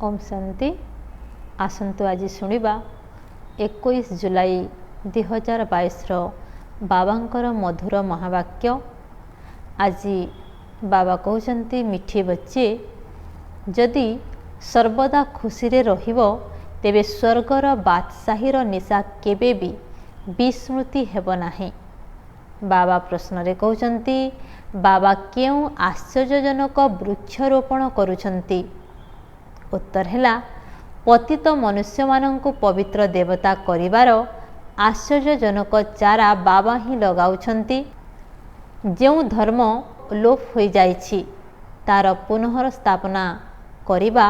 ओम शांति। आसंतु आज शुणा 21 जुलाई 2022 बाबांकर मधुर महावाक्य। आज बाबा कहते मिठी बच्चे जदि सर्वदा खुशी रे रहिबो तेबे स्वर्गर बादशाहीर निशा केबे भी विस्मृति हेब नाही। बाबा प्रश्न रे कहते बाबा क्यों आश्चर्यजनक वृक्षरोपण करुछंती। उत्तर है पतित मनुष्य मानंकु पवित्र देवता करिवार आश्चर्यजनक चारा बाबा ही लगाउछंती। जो धर्म लोप हो जाइछि तार पुनः स्थापना करिबा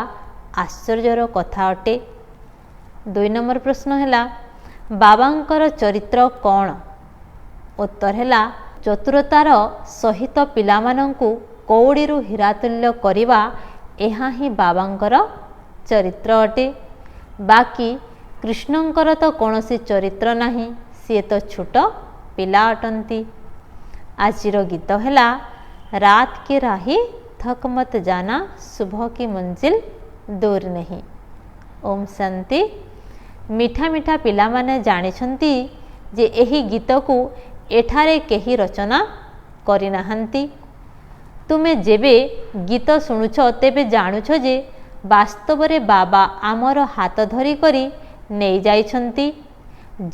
आश्चर्यर कथा अटे। 2 नंबर प्रश्न है बाबांकर चरित्र कौन। उत्तर है चतुरतार सहित पिलामानंकु कौड़ीरु हीरातुल्य करिबा एहा ही बाबांकर चरित्र अटे। बाकी कृष्णंकर तो कौनसी चरित्र नहीं, सी तो छोट पिला अटंती। आजिर गीत है रात के राही थक मत जाना सुबह की मंजिल दूर नहीं। ओम शांति। मीठा मीठा पिला माने जानिछंती जे एही गीत को एठारे केही रचना करि नाहंती। तुमे जेबे गीत शुणुछ तेबे जानुछ जे वास्तव रे बाबा आमर हाथ धरी करी नहीं जाइछंती।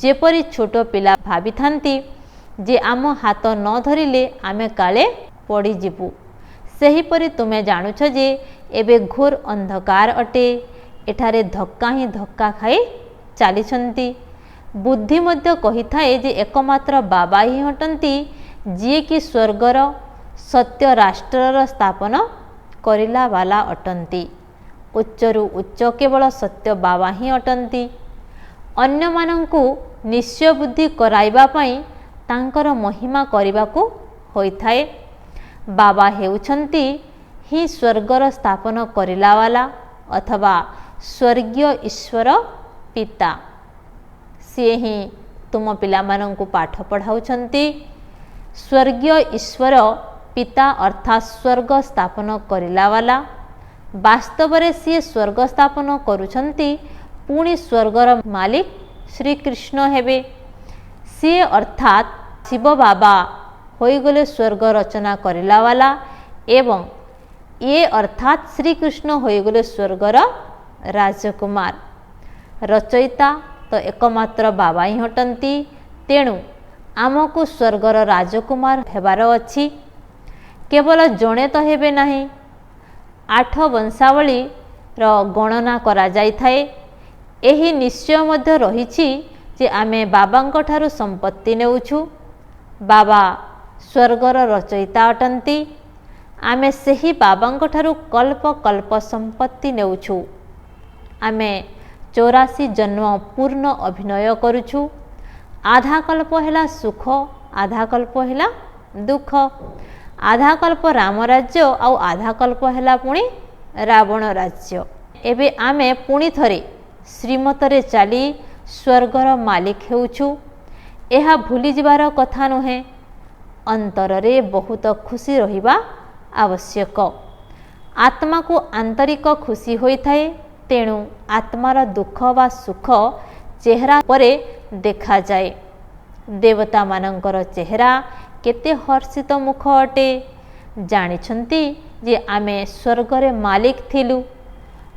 जेपरी छोट पिला भाबी थांती जे आम हाथ न धरिले आमे काले पड़ी जिबु, सेहीपरि तुमे जानुछ जे एबे घोर अंधकार अटे। एठारे धक्का ही धक्का खाई चालिछंती। बुद्धि मध्य कही थाए जे एकमात्र बाबा ही हटंती जी कि स्वर्गर सत्य राष्ट्रर स्थापन करिला वाला अटंती। उच्चरु उच्च केवल सत्य बाबा ही अटंती। अन्य मानंकु निश्चय बुद्धि कराइबा पई तांकर महिमा करिबाकु होइथाए। बाबा हेउछंती ही स्वर्गर स्थापन करिला वाला अथवा स्वर्गीय ईश्वर पिता। सी ही तुम पिला मानंकु पाठ पढ़ाउछंती। स्वर्गीय ईश्वर पिता अर्थात स्वर्ग स्थापन करिला वाला। वास्तव रे सी स्वर्ग स्थापन करुछंती पुणी स्वर्गर मालिक श्री कृष्ण हेबे। सी अर्थात शिव बाबा होइगले स्वर्ग रचना करिला वाला एवं ये अर्थात श्री कृष्ण होइगले स्वर्गर राजकुमार। रचयिता तो एकमात्र बाबा ही हटंती। तेणु आमको स्वर्गर राजकुमार हेबार अछि। केवल जणे तो हेबे नाही, 8 वंशावली रो गणना करा जाई थाए। एही निश्चय मध्य रहिछि जे आमे बाबांक ठारु संपत्ति नेउछु। बाबा स्वर्गर रचयिता अटंती। आमे सेही बाबांक ठारु कल्प कल्प संपत्ति नेउछु। आमे 84 जन्म पूर्ण अभिनय करुछु। आधा कल्प है सुख, आधा कल्प है दुख। आधा कल्प राम राज्य आउ आधा कल्प है पुणी रावण राज्य। एबे आमे पुणी थरे श्रीमतरे चली स्वर्गर मालिक हेउछु। एहा भूली जिबार कथा नुहे। अंतरे बहुत खुशी रहिबा आवश्यक। आत्मा को आंतरिक खुशी होइथाए। तेणु आत्मार दुख वा सुख चेहरा परे देखा जाए। देवता मानंकर चेहरा केते हर्षित मुख अटे। जानिछंती जे आमे स्वर्गरे मालिक थिलु।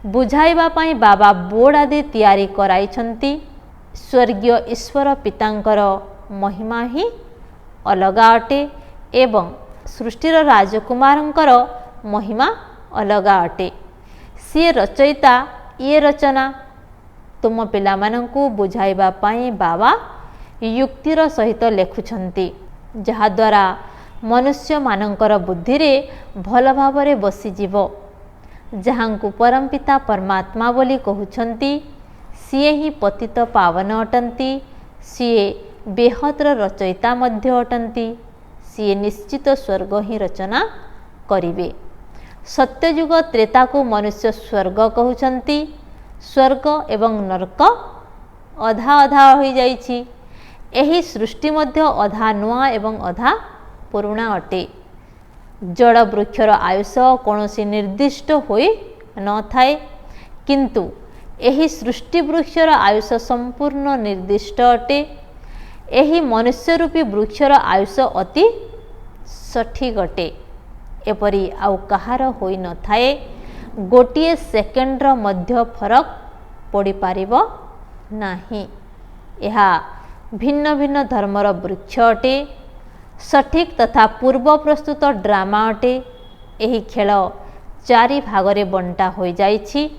बुझाइबा पाई बाबा बोर्ड आदि तैयारी कराइछंती। स्वर्गीय ईश्वर पितांकर महिमा ही अलगा अटे एवं सृष्टिर राजकुमारंकर महिमा अलगा अटे। सी रचयिता ये रचना तुम पिला मानंकु बुझाइबा पाई बाबा युक्तिर सहित लेखुछंती, जहा द्वारा मनुष्य मानंकर बुद्धि रे भल भावरे बसी जीवो। जहांकु परमपिता परमात्मा बोली कहउछंती सीए ही पतित पावन अटंती। सीए बेहद्र रचयिता मध्य अटंती। सीए निश्चित स्वर्ग ही रचना करिवे। सत्ययुग त्रेता को मनुष्य स्वर्ग कहउछंती। स्वर्ग एवं नरक अधा अधा हो जाइछि। एही सृष्टि मध्य अधा नुआ एवं अधा पुरुणा अटे। जड़ वृक्षर आयुष कौनसी निर्दिष्ट होई न थाए। किंतु एही सृष्टि वृक्षर आयुष संपूर्ण निर्दिष्ट अटे। एही मनुष्य रूपी वृक्षर आयुष अति सठिक अटे। एपरी आउ कहार होई न थाए। गोटिए सेकेंडर मध्य फरक पड़ी पारिबो नाही। यह भिन्न भिन्न धर्मर वृक्ष अटे। सठिक तथा पूर्व प्रस्तुत ड्रामा अटे। एही खेल चारि भागरे बंटा होई जाइछि।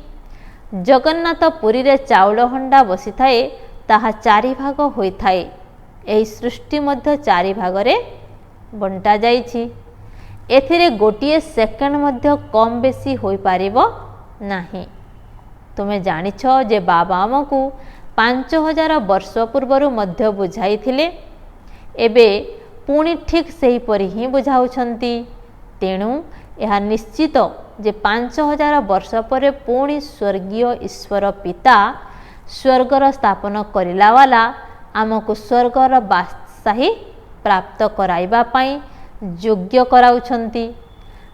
जगन्नाथ पुरी रे चाउल हंडा बसी थाए ताहा चारि भाग होई थाए। एही सृष्टि मध्य चारि भागरे बंटा जाइछि। एथिरे गोटिए सेकेंड मध्य कम बेसी होई पारिबो नाही। तुमे जानिछ जे बाबा आमकु 5000 वर्ष पूर्वरु मध्य बुझाइथिले। एबे पुणी ठीक सेही परि ही बुझाउछंती। तेणु यह निश्चित जे 5000 वर्ष पर पुणी स्वर्गीय ईश्वर पिता स्वर्गर स्थापन करिला वाला आमको स्वर्गर बादशाही प्राप्त कराइबा पाई योग्य कराउछंती।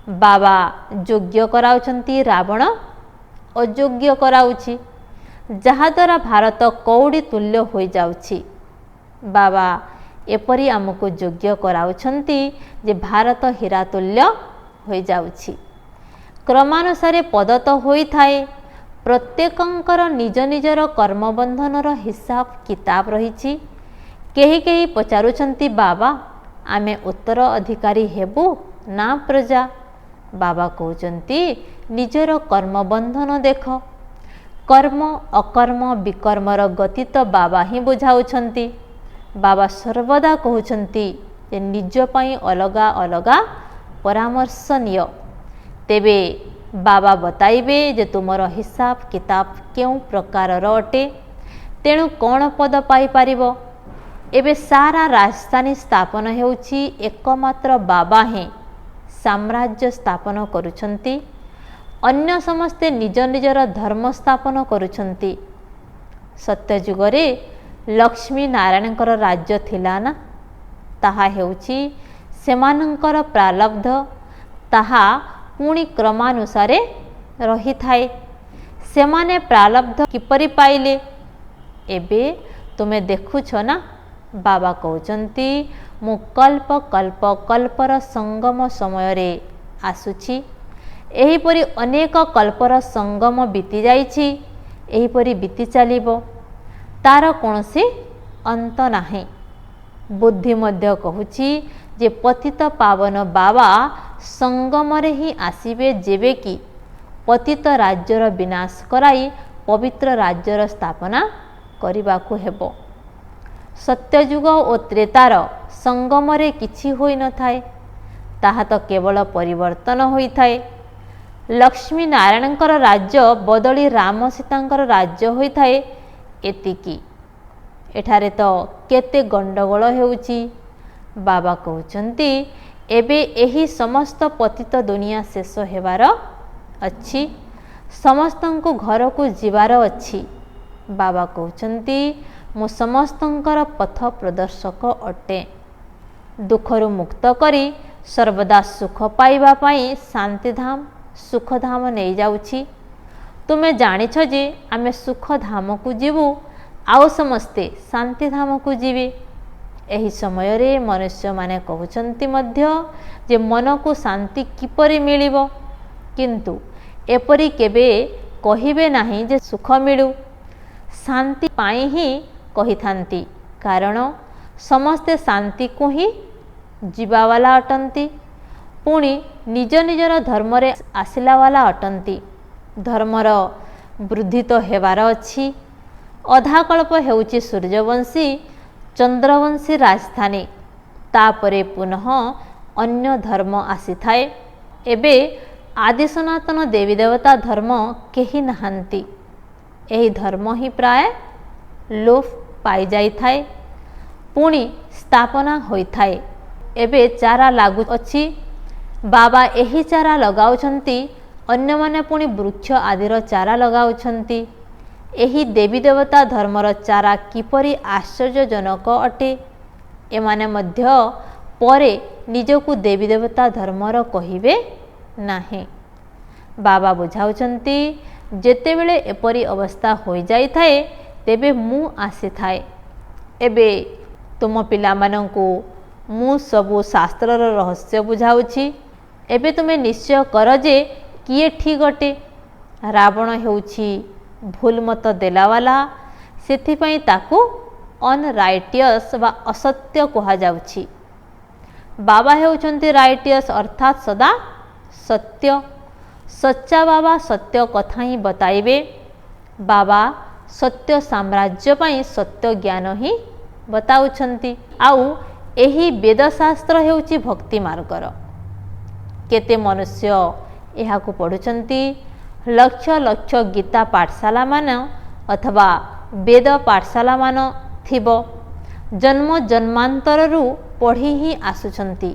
बाबा योग्य कराउछंती, रावण अयोग्य कराउछि, जहाद्वारा भारत कौड़ी तुल्य हो जाउछि। बाबा एपरी आमको योग्य कराउछंती जे भारत हीरा तुल्य हो जाउछि। क्रमानुसारे पद तो होई थाए। प्रत्येकंकर निज निजर कर्मबंधनर हिसाब किताब रहिछि। केही केही पचारुछंती, बाबा आमे उत्तर अधिकारी हेबु ना प्रजा? बाबा कहउछंती निजर कर्मबंधन देख। कर्म अकर्म विकर्मर गति तो बाबा ही बुझाउछंती। बाबा सर्वदा कहउछंती जे निज पई अलगा अलगा परामर्श नियो। तेबे बाबा बताइबे जे तुमर हिसाब किताब केउ प्रकारर अटे, तेणु कौन पद पाई पारिबो। एबे सारा राजधानी स्थापन हेउछि एकमात्र बाबा ही साम्राज्य स्थापन करुछंती। अन्य समस्ते निज निजर धर्म स्थापन करुछंती। सत्ययुगरे लक्ष्मी नारायणकर राज्य थिला ना, ताहा हेउछि सेमानंकर प्रारब्ध। ताहा पुणी क्रमानुसारे रही थाए। सेमाने प्रारब्ध किपरि पाइले एबे तुमे देखुछ ना। बाबा कहउचंती मु कल्प कल्प कल्पर संगम समय रे आसुछि। एहीपरि अनेक कल्पर संगम बीती जाइछि। एहीपरि बीती चलिबो, तार कोनोसी अंत नाही। बुद्धि मध्य कहूछि जे पतित पावन बाबा संगम रे ही आसीबे, जेबे कि पतित राज्यर विनाश कराई पवित्र राज्यर स्थापना करिबाकु हेबो। सत्ययुग और त्रेतार संगम रे किछि होई न थाए, ताहा तो केवल परिवर्तन होई थाए। लक्ष्मी नारायणकर राज्य बदली राम सीतांकर राज्य होई थाए एतिकी। एठारे तो केते गंडगोल हेउछि। बाबा कहउचंती एबे एही समस्त पतित दुनिया शेष हेबार अछि। समस्तंको घर को जीवार अछि। बाबा कहउचंती मु समस्तंकर पथ प्रदर्शक अटे। दुखरु मुक्त करी सर्वदा सुख पाइबा पाई शांतिधाम सुखधाम नहीं जाउछि। तुमे जानिछ जे आमे सुखधाम को जीवु, आउ समस्ते शांतिधाम को जीवे। एही समय रे मनुष्य माने कहउचंती मध्य जे मन को शांति किपरि मिलिबो, किंतु एपरि केबे कहिबे नाही जे सुख मिलु। शांति पाई ही कहिथांती, कारण समस्ते शांति को ही जीवावाला अटंती। पुणी निज निजर धर्म रे आसिला वाला अटंती। धर्मर वृद्धि तो हेबार अछि। अधाकल्प हेउछि सूर्यवंशी चंद्रवंशी राजधानी, तापरे पुनः अन्य धर्म आसी थाए। एबे आदि सनातन देवी देवता धर्म केही नहांती। एही धर्म ही प्राय लोप पाई जाई थाए, पुणी स्थापना होई थाए। एबे चारा लागू अछि। बाबा एही चारा लगाउछंती, अन्य माने पुणी वृक्ष आदिर चारा लगाउछंती। एही देवी देवता धर्मर चारा किपरि आश्चर्यजनक अटे। एमाने मध्य परे निजकु देवी देवता धर्मर कहिबे नाही। बाबा बुझाउछंती ଯେତେବେଳେ ଏପରି ଅବସ୍ଥା ହୋଇଯାଇଥାଏ ତେବେ ମୁଁ ଆସିଥାଏ। ଏବେ ତୁମ ପିଲାମାନଙ୍କୁ ମୁଁ ସବୁ ଶାସ୍ତ୍ରର ରହସ୍ୟ ବୁଝାଉଛି। ଏବେ ତୁମେ ନିଶ୍ଚୟ କର ଯେ କିଏ ଠିକ୍ ଅଟେ। ରାବଣ ହେଉଛି ଭୁଲ ମତ ଦେଲାବାଲା, ସେଥିପାଇଁ ତାକୁ ଅନରାଇଟିୟସ୍ ବା ଅସତ୍ୟ କୁହାଯାଉଛି। ବାବା ହେଉଛନ୍ତି ରାଇଟିୟସ୍ ଅର୍ଥାତ୍ ସଦା ସତ୍ୟ। ସଚ୍ଚା ବାବା ସତ୍ୟ କଥା ହିଁ ବତାଇବେ। ବାବା ସତ୍ୟ ସାମ୍ରାଜ୍ୟ ପାଇଁ ସତ୍ୟ ଜ୍ଞାନ ହିଁ ବତାଉଛନ୍ତି। ଆଉ ଏହି ବେଦଶାସ୍ତ୍ର ହେଉଛି ଭକ୍ତି ମାର୍ଗର। କେତେ ମନୁଷ୍ୟ ଏହାକୁ ପଢ଼ୁଛନ୍ତି। ଲକ୍ଷ ଲକ୍ଷ ଗୀତା ପାଠଶାଳା ମାନ ଅଥବା ବେଦ ପାଠଶାଳା ମାନ ଥିବ। ଜନ୍ମ ଜନ୍ମାନ୍ତରରୁ ପଢ଼ି ହିଁ ଆସୁଛନ୍ତି।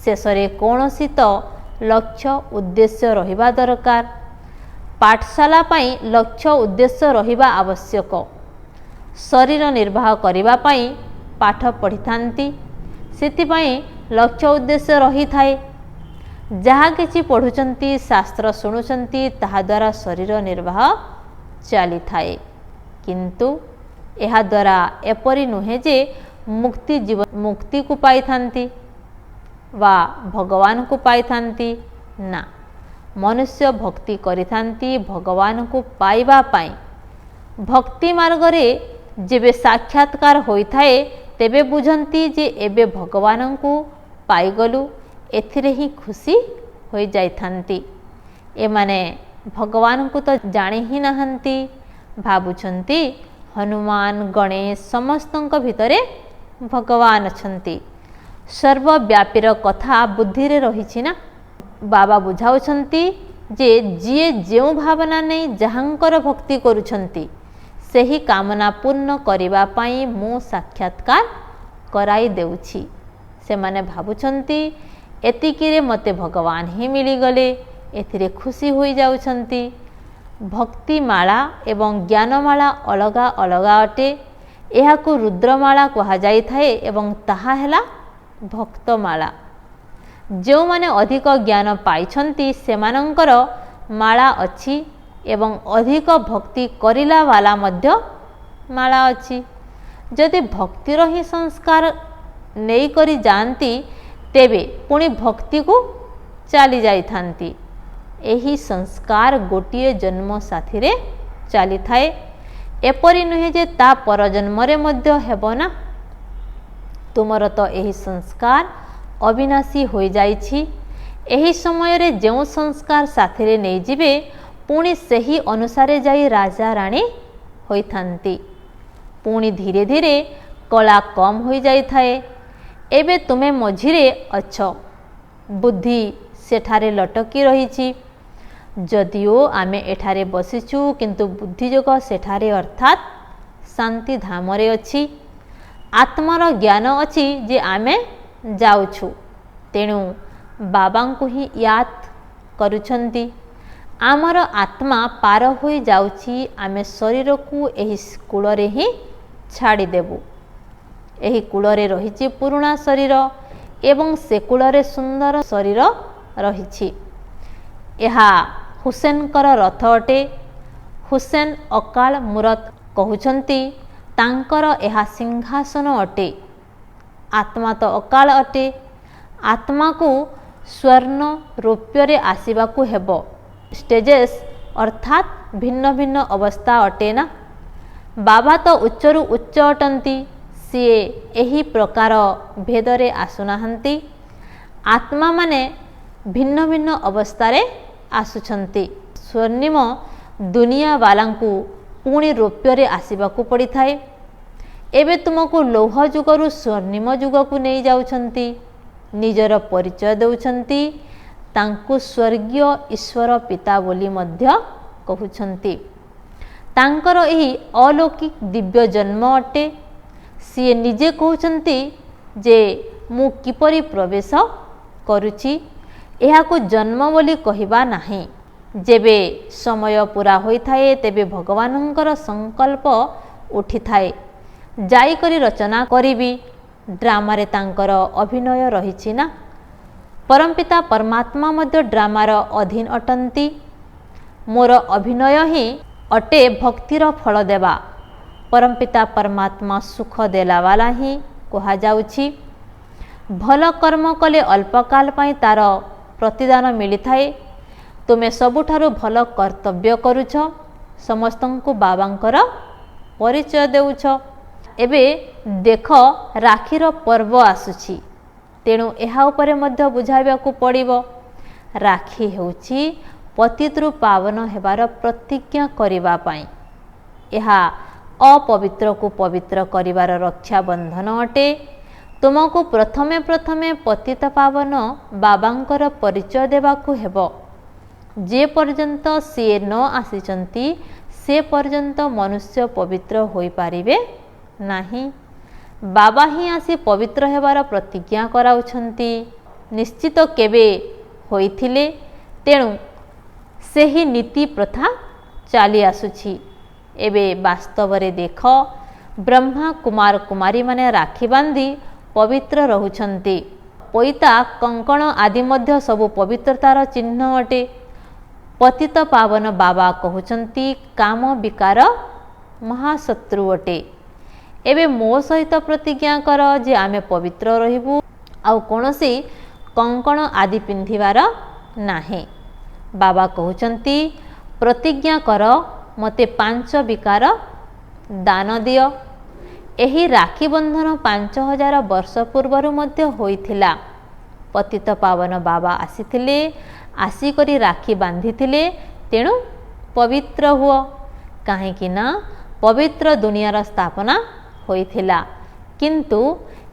ଶେଷରେ କୌଣସି ତ ଲକ୍ଷ୍ୟ ଉଦ୍ଦେଶ୍ୟ ରହିବା ଦରକାର। ପାଠଶାଳା ପାଇଁ ଲକ୍ଷ୍ୟ ଉଦ୍ଦେଶ୍ୟ ରହିବା ଆବଶ୍ୟକ। ଶରୀର ନିର୍ବାହ କରିବା ପାଇଁ ପାଠ ପଢ଼ିଥାନ୍ତି, ସେଥିପାଇଁ ଲକ୍ଷ୍ୟ ଉଦ୍ଦେଶ୍ୟ ରହିଥାଏ। ଯାହା କିଛି ପଢ଼ୁଛନ୍ତି, ଶାସ୍ତ୍ର ଶୁଣୁଛନ୍ତି, ତାହାଦ୍ୱାରା ଶରୀର ନିର୍ବାହ ଚାଲିଥାଏ। କିନ୍ତୁ ଏହାଦ୍ୱାରା ଏପରି ନୁହେଁ ଯେ ମୁକ୍ତିକୁ ପାଇଥାନ୍ତି ବା ଭଗବାନଙ୍କୁ ପାଇଥାନ୍ତି। ନା, ମନୁଷ୍ୟ ଭକ୍ତି କରିଥାନ୍ତି ଭଗବାନଙ୍କୁ ପାଇବା ପାଇଁ। ଭକ୍ତି ମାର୍ଗରେ ଯେବେ ସାକ୍ଷାତକାର ହୋଇଥାଏ ତେବେ ବୁଝନ୍ତି ଯେ ଏବେ ଭଗବାନଙ୍କୁ ପାଇଗଲୁ, ଏଥିରେ ହିଁ ଖୁସି ହୋଇଯାଇଥାନ୍ତି। ଏମାନେ ଭଗବାନଙ୍କୁ ତ ଜାଣି ହିଁ ନାହାନ୍ତି, ଭାବୁଛନ୍ତି ହନୁମାନ ଗଣେଶ ସମସ୍ତଙ୍କ ଭିତରେ ଭଗବାନ ଅଛନ୍ତି। ସର୍ବବ୍ୟାପୀର କଥା ବୁଦ୍ଧିରେ ରହିଛି ନା। ବାବା ବୁଝାଉଛନ୍ତି ଯେ ଯିଏ ଯେଉଁ ଭାବନା ନେଇ ଯାହାଙ୍କର ଭକ୍ତି କରୁଛନ୍ତି ସେହି କାମନା ପୂର୍ଣ୍ଣ କରିବା ପାଇଁ ମୁଁ ସାକ୍ଷାତକାର କରାଇ ଦେଉଛି। ସେମାନେ ଭାବୁଛନ୍ତି ଏତିକିରେ ମୋତେ ଭଗବାନ ହିଁ ମିଳିଗଲେ, ଏଥିରେ ଖୁସି ହୋଇଯାଉଛନ୍ତି। ଭକ୍ତିମାଳା ଏବଂ ଜ୍ଞାନମାଳା ଅଲଗା ଅଲଗା ଅଟେ। ଏହାକୁ ରୁଦ୍ରମାଳା କୁହାଯାଇଥାଏ ଏବଂ ତାହା ହେଲା ଭକ୍ତମାଳା। ଯେଉଁମାନେ ଅଧିକ ଜ୍ଞାନ ପାଇଛନ୍ତି ସେମାନଙ୍କର ମାଳା ଅଛି ଏବଂ ଅଧିକ ଭକ୍ତି କରିଲା ବାଲା ମଧ୍ୟ ମାଳା ଅଛି। ଯଦି ଭକ୍ତିର ହିଁ ସଂସ୍କାର ନେଇକରି ଯାଆନ୍ତି ତେବେ ପୁଣି ଭକ୍ତିକୁ ଚାଲି ଯାଇଥାନ୍ତି। ଏହି ସଂସ୍କାର ଗୋଟିଏ ଜନ୍ମ ସାଥିରେ ଚାଲିଥାଏ। ଏପରି ନୁହେଁ ଯେ ତା ପରଜନ୍ମରେ ମଧ୍ୟ ହେବ ନା। ତୁମର ତ ଏହି ସଂସ୍କାର ଅବିନାଶୀ ହୋଇଯାଇଛି। ଏହି ସମୟରେ ଯେଉଁ ସଂସ୍କାର ସାଥିରେ ନେଇଯିବେ ପୁଣି ସେହି ଅନୁସାରେ ଯାଇ ରାଜା ରାଣୀ ହୋଇଥାନ୍ତି। ପୁଣି ଧୀରେ ଧୀରେ କଳା କମ୍ ହୋଇଯାଇଥାଏ। ଏବେ ତୁମେ ମଝିରେ ଅଛ, ବୁଦ୍ଧି ସେଠାରେ ଲଟକି ରହିଛି। ଯଦିଓ ଆମେ ଏଠାରେ ବସିଛୁ କିନ୍ତୁ ବୁଦ୍ଧିଯୋଗ ସେଠାରେ ଅର୍ଥାତ୍ ଶାନ୍ତିଧାମରେ ଅଛି। ଆତ୍ମାର ଜ୍ଞାନ ଅଛି ଯେ ଆମେ ଯାଉଛୁ, ତେଣୁ ବାବାଙ୍କୁ ହିଁ ୟାଦ କରୁଛନ୍ତି। ଆମର ଆତ୍ମା ପାର ହୋଇଯାଉଛି, ଆମେ ଶରୀରକୁ ଏହି କୂଳରେ ହିଁ ଛାଡ଼ିଦେବୁ। ଏହି କୂଳରେ ରହିଛି ପୁରୁଣା ଶରୀର ଏବଂ ସେ କୂଳରେ ସୁନ୍ଦର ଶରୀର ରହିଛି। ଏହା ହୁସେନଙ୍କର ରଥ ଅଟେ। ହୁସେନ ଅକାଳ ମୂରତ କହୁଛନ୍ତି ତାଙ୍କର ଏହା ସିଂହାସନ ଅଟେ। ଆତ୍ମା ତ ଅକାଳ ଅଟେ। ଆତ୍ମାକୁ ସ୍ୱର୍ଣ୍ଣ ରୌପ୍ୟରେ ଆସିବାକୁ ହେବ। ଷ୍ଟେଜେସ୍ ଅର୍ଥାତ୍ ଭିନ୍ନ ଭିନ୍ନ ଅବସ୍ଥା ଅଟେ ନା। ବାବା ତ ଉଚ୍ଚରୁ ଉଚ୍ଚ ଅଟନ୍ତି, ସିଏ ଏହି ପ୍ରକାର ଭେଦରେ ଆସୁନାହାନ୍ତି। ଆତ୍ମାମାନେ ଭିନ୍ନ ଭିନ୍ନ ଅବସ୍ଥାରେ ଆସୁଛନ୍ତି। ସ୍ୱର୍ଣ୍ଣିମ ଦୁନିଆବାଲାଙ୍କୁ ପୁଣି ରୌପ୍ୟରେ ଆସିବାକୁ ପଡ଼ିଥାଏ। ଏବେ ତୁମକୁ ଲୌହ ଯୁଗରୁ ସ୍ୱର୍ଣ୍ଣିମ ଯୁଗକୁ ନେଇଯାଉଛନ୍ତି। ନିଜର ପରିଚୟ ଦେଉଛନ୍ତି। ତାଙ୍କୁ ସ୍ୱର୍ଗୀୟ ଈଶ୍ୱର ପିତା ବୋଲି ମଧ୍ୟ କହୁଛନ୍ତି। ତାଙ୍କର ଏହି ଅଲୌକିକ ଦିବ୍ୟ ଜନ୍ମ ଅଟେ। ସିଏ ନିଜେ କହୁଛନ୍ତି ଯେ ମୁଁ କିପରି ପ୍ରବେଶ କରୁଛି, ଏହାକୁ ଜନ୍ମ ବୋଲି କହିବା ନାହିଁ। ଯେବେ ସମୟ ପୁରା ହୋଇଥାଏ ତେବେ ଭଗବାନଙ୍କର ସଂକଳ୍ପ ଉଠିଥାଏ, ଯାଇକରି ରଚନା କରିବି। ଡ୍ରାମାରେ ତାଙ୍କର ଅଭିନୟ ରହିଛି ନା। ପରମପିତା ପରମାତ୍ମା ମଧ୍ୟ ଡ୍ରାମାର ଅଧୀନ ଅଟନ୍ତି। मोर अभिनय ही अटे भक्तिर फल देवा। परमपिता परमात्मा सुख देलावाला ही कहा जाउछि। भल कर्म कले अल्पकाल पाई तार प्रतिदान मिली थाए। तुमे सबुठारु भल कर्तव्य करुछ, समस्तंकु बाबांकर परिचय देउछ। एबे देख राखीर पर्व आसुछि, तेणु एहा उपरे मध्य बुझाइबाकू पड़िबो। राखी हेउछि पतितृ पावन हेबार प्रतिज्ञा करिबा पाई। एहा अपवित्र को पवित्र करिबार रक्षा बंधन अटे। तुमको प्रथमे प्रथमे पतित पावन बाबांकर परिचय देबाकू हेबो। जे पर्यंत से न आसीचंती से पर्यंत मनुष्य पवित्र होई पारिबे नाही। बाबा ही आसी पवित्र हेबार प्रतिज्ञा कराउछंती। निश्चित केबे होइथिले, तेणु सेही नीति प्रथा चाली आसुछि। एबे वास्तव रे देख, ब्रह्मा कुमार कुमारी माने राखी बांधी पवित्र रहुछंती। पैता कंकण आदि मध्य सबु पवित्रतार चिन्ह अटे। पतित पावन बाबा कहउछंती काम विकार महाशत्रु अटे। एबे मो सहित प्रतिज्ञा कर जे आमे पवित्र रहिबु, आउ कोनोसी कंकण आदि पिंधिबार नाही। बाबा कहउछंती प्रतिज्ञा कर मते 5 विकार दान दियो। एही राखी बंधन 5000 वर्ष पूर्वरु मध्य होइथिला। पतित पावन बाबा आसीथिले, आसीकरी राखी बांधिथिले। तेणु पवित्र हुओ, काहेकि ना पवित्र दुनियार स्थापना होइथिला। किंतु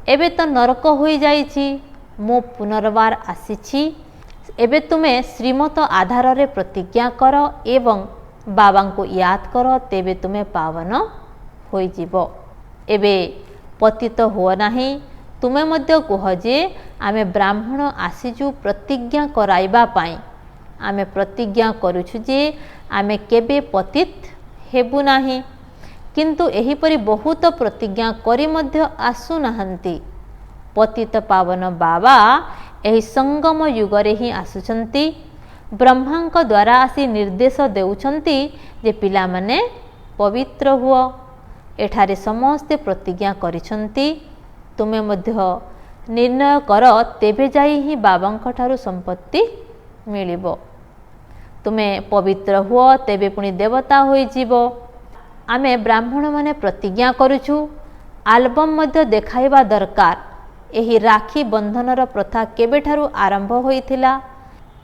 एबे तो नरक होई जाइछि, मो पुनर्बार आसीछि। एबे तुमे श्रीमत आधार रे प्रतिज्ञा कर एवं बाबा को याद कर, तेबे तुमे पावन होई जीवो। एबे पतित हुओ नाही। तुमे मध्य कह जे आमे ब्राह्मण आसीजु प्रतिज्ञा कराइबा पाई। आमे प्रतिज्ञा करूछु जे आमे केबे पतित हेबु नाही। किंतु एहीपरि बहुत प्रतिज्ञा करी मध्य आसु नाहंती। पतित पावन बाबा एही संगम युगरे ही आसुचंती। ब्रह्मांक द्वारा आसी निर्देश देउछंती जे पिला माने पवित्र हुओ। एठारे समस्ते प्रतिज्ञा करिछंती। तुमे मध्य निर्णय कर, तेबे जाई ही बाबांक ठारु संपत्ति मिलिबो। तुमे पवित्र हुओ, तेबे पुनी देवता होई जीवो। आमे ब्राह्मण माने प्रतिज्ञा करूछु, आल्बम मध्य देखाइबा दरकार। एही राखी बंधनर प्रथा केबेठारु आरंभ होइथिला।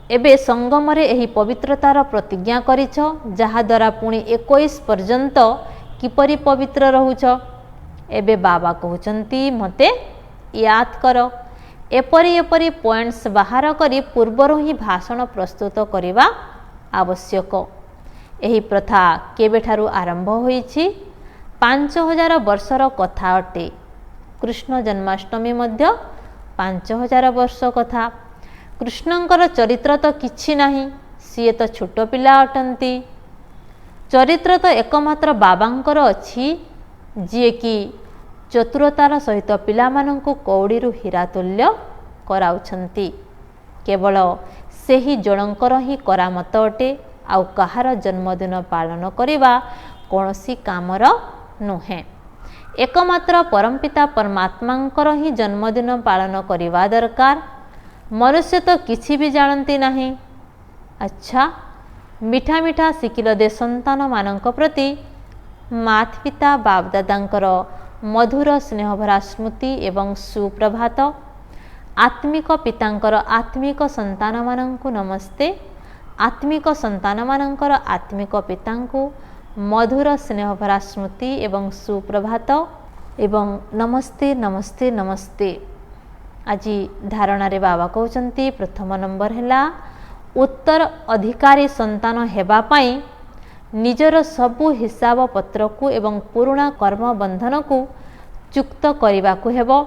एबे संगमरे एही पवित्रतार प्रतिज्ञा करिछ, जहा द्वारा पुणी 21 पर्यंत किपरि पवित्र रहुछ। एबे बाबा कहउचंती मते याद कर। एपरि एपरि पॉइंट्स बाहर करी पूर्वरु ही भाषण प्रस्तुत करिबा आवश्यक। एही प्रथा केबेठारु आरंभ होइछि? 5000 वर्षर कथा अटे। कृष्ण जन्माष्टमी मध्य 5000 वर्ष कथा। कृष्णंकर चरित्र तो किछि नाही, सीए तो छोट पिला अटंती। चरित्र तो एकमात्र बाबांकर अछि, जे कि चतुरतार सहित पिलामानंकु कौड़ीरु हीरा तुल्य कराउछंती। केवल सेही जणंकर ही करामत अटे, आउ कहार जन्मदिन पालन करिबा कोनोसी कामर नुहे। एकमात्र परमपिता परमात्मांकर ही जन्मदिन पालन करिबा दरकार। मनुष्य तो किछि भी जानती नाही। अच्छा, मिठा मिठा शिकिल दे संतान मानक प्रति मात पिता बाप दादांकर मधुर स्नेहभरा स्मृति एवं सुप्रभात। आत्मिक पितांकर आत्मिक संतान मानंकु नमस्ते। आत्मिक संतान मानंकर आत्मिक पितांकु मधुर स्नेहभरा स्मृति एवं सुप्रभात एवं नमस्ते नमस्ते नमस्ते। आज धारणा रे बाबा कहउचंती प्रथम नंबर हैला उत्तर अधिकारी संतान हेबा पाई निजर सबु हिसाब पत्र को एवं पुराणा कर्म बंधन को चुक्त करने को हेबो।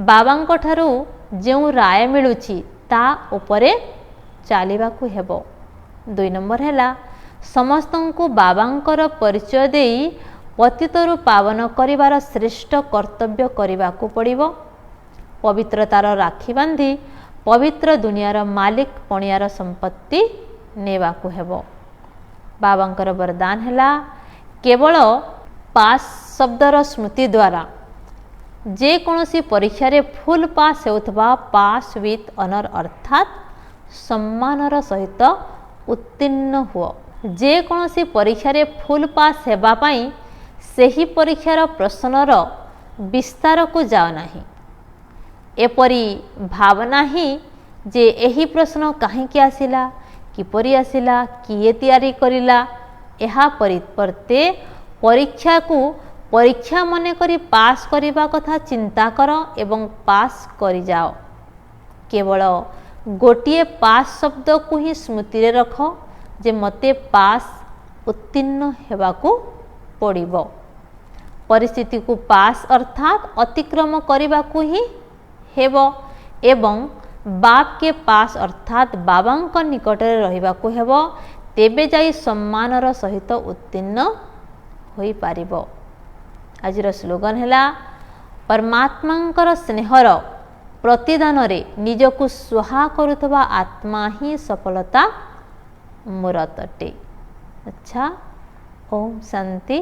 बाबांक ठारू जेउ राय मिलुछि ता उपरे चालिबा को हेबो। 2 नंबर हैला समस्तंकु बाबांकर परिचय देई पतितरु पावन करिवार श्रेष्ठ कर्तव्य करने को पड़िबो। पवित्रतार राखी बांधी पवित्र दुनियार मालिक पणियार संपत्ति नेबा को हेबो। बाबांकर वरदान है केवल पास शब्दर स्मृति द्वारा जेकोसी परीक्षा रे फुल पास होउथबा पास विथ ऑनर अर्थात सम्मानर सहित उत्तीर्ण हुओ। जेकोसी परीक्षा रे फुल पास हेबा पई सेही परीक्षार प्रश्नर विस्तार को जाओ नाही। एपरी भावना ही जे एही प्रश्न काहींकी आसिला किपरि आसिला किए तैयारी करिला एहा परिवर्ते परीक्षा को परीक्षा मन करी पास करिबा कथा चिंता कर एवं पास करि जाओ। केवल गोटिए पास शब्द को ही स्मृति रे रख जे मते पास उत्तीर्ण हेबाकू पड़िबो। परिस्थिति को पास अर्थात अतिक्रम करने ही हेबो एवं बाप के पास अर्थात बाबांक निकट रे रहिबाकू हेबो तेबे जाई सम्मानर सहित उत्तीर्ण होई पारिबो। आजिर स्लोगन है परमात्मांकर स्नेहर प्रतिदान रे निजकू स्वाहा करुथबा आत्मा ही सफलता मूरतटे। अच्छा, ओम शांति।